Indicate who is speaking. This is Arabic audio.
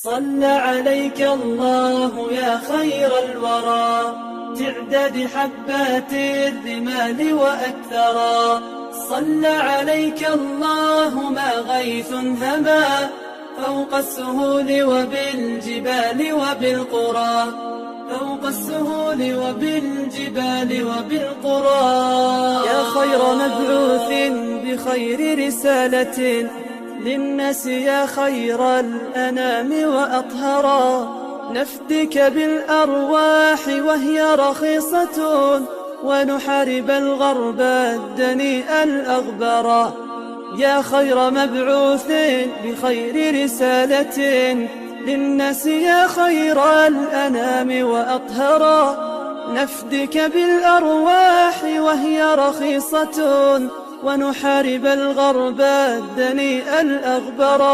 Speaker 1: صلى عليك الله يا خير الورى تعداد حبات الرمال وأكثرا. صلى عليك الله ما غيث هما فوق السهول وبالجبال وبالقرى، فوق السهول وبالجبال وبالقرى. يا خير مبعوث بخير رسالة للناس، يا خير الأنام وأطهرا. نفدك بالأرواح وهي رخيصة ونحارب الغرب الدنيء الأغبرا. يا خير مبعوث بخير رسالة للناس، يا خير الأنام وأطهرا. نفدك بالأرواح وهي رخيصة ونحارب الغرب الدنيء الأغبرا.